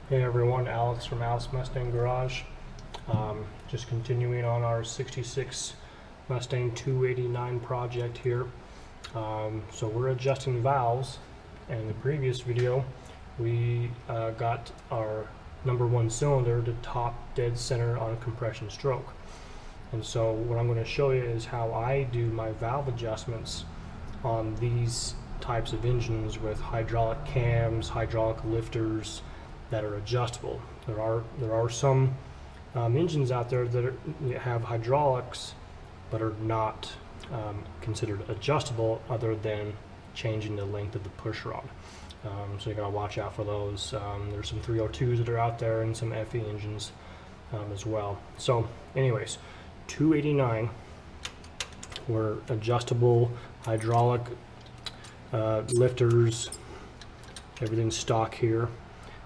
Hey everyone, Alex from Alex Mustang Garage. Just continuing on our 66 Mustang 289 project here. So we're adjusting valves, and in the previous video we got our number one cylinder to top dead center on a compression stroke. And so what I'm going to show you is how I do my valve adjustments on these types of engines with hydraulic cams, hydraulic lifters that are adjustable. There are some engines out there that have hydraulics but are not considered adjustable other than changing the length of the push rod. So you gotta watch out for those. There's some 302s that are out there and some FE engines as well. So anyways, 289 were adjustable hydraulic lifters, everything's stock here.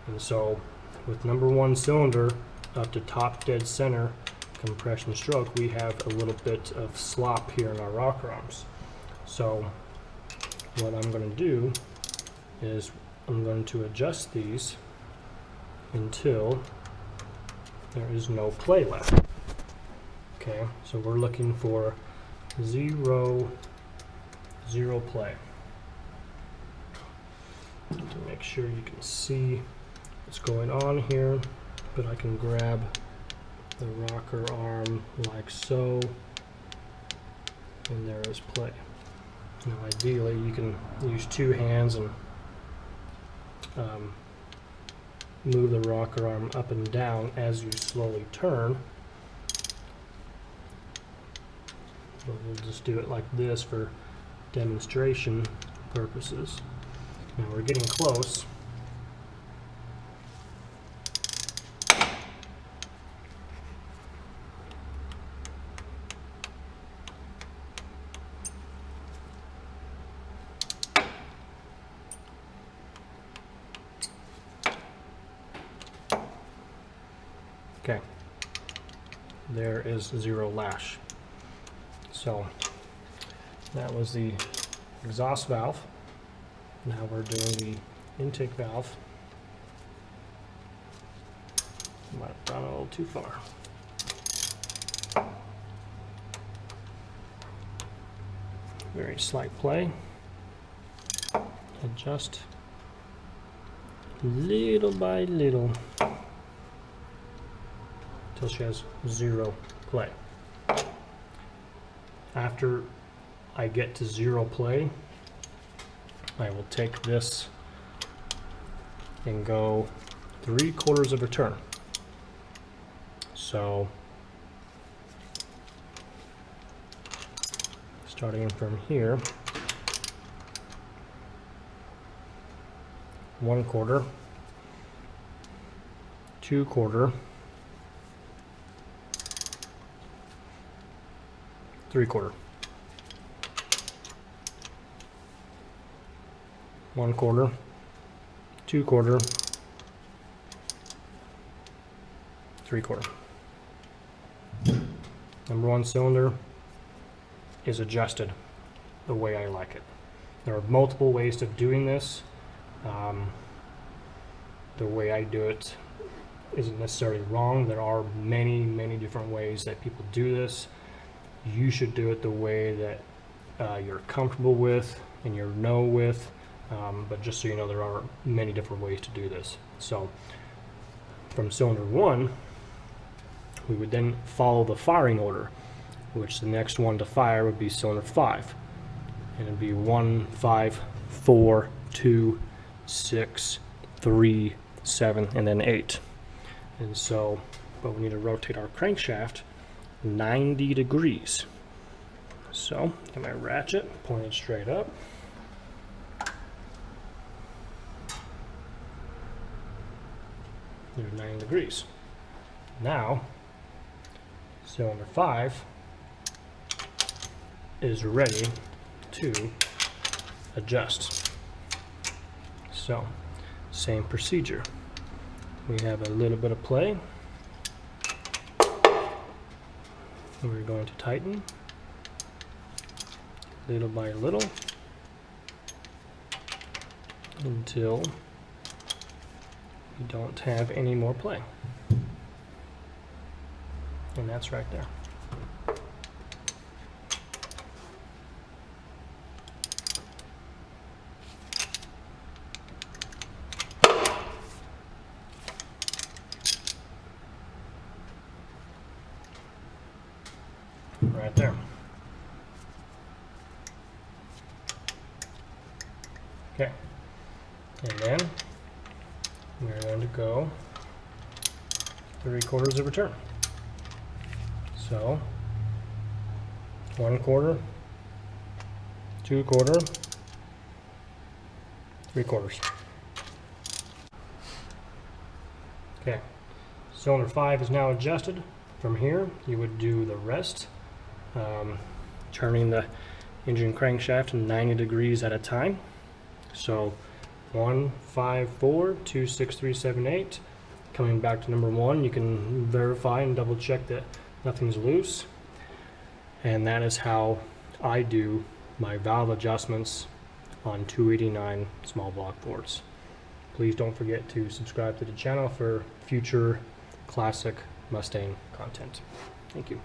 And so with number one cylinder up to top dead center compression stroke, we have a little bit of slop here in our rocker arms. So what I'm going to do is I'm going to adjust these until there is no play left. Okay, so we're looking for zero play. To make sure you can see what's going on here, but I can grab the rocker arm like so, and there is play. Now ideally you can use two hands and move the rocker arm up and down as you slowly turn, but we'll just do it like this for demonstration purposes. Now we're getting close. Okay, there is zero lash. So that was the exhaust valve. Now we're doing the intake valve. Might have gone a little too far. Very slight play. Adjust little by little until she has zero play. After I get to zero play, I will take this and go 3/4 of a turn. So starting from here, 1/4, 2/4, 3/4. 1/4, 2/4, 3/4. Number one cylinder is adjusted the way I like it. There are multiple ways of doing this. The way I do it isn't necessarily wrong. There are many different ways that people do this. You should do it the way that you're comfortable with and you know with. But just so you know, there are many different ways to do this. So from cylinder 1, we would then follow the firing order, which the next one to fire would be cylinder 5. And it'd be 1, 5, 4, 2, 6, 3, 7, and then 8. And so, but we need to rotate our crankshaft 90 degrees. So, get my ratchet pointed straight up. There's 90 degrees. Now, cylinder 5 is ready to adjust. So, same procedure. We have a little bit of play. We're going to tighten little by little until you don't have any more play. And that's right there. Right there. Okay. And then we're going to go 3/4 of a turn. So 1/4, 2/4, 3/4. Okay. Cylinder 5 is now adjusted. From here, you would do the rest, turning the engine crankshaft 90 degrees at a time. So 1, 5, 4, 2, 6, 3, 7, 8. Coming back to number 1, you can verify and double check that nothing's loose. And that is how I do my valve adjustments on 289 small block Fords. Please don't forget to subscribe to the channel for future classic Mustang content. Thank you.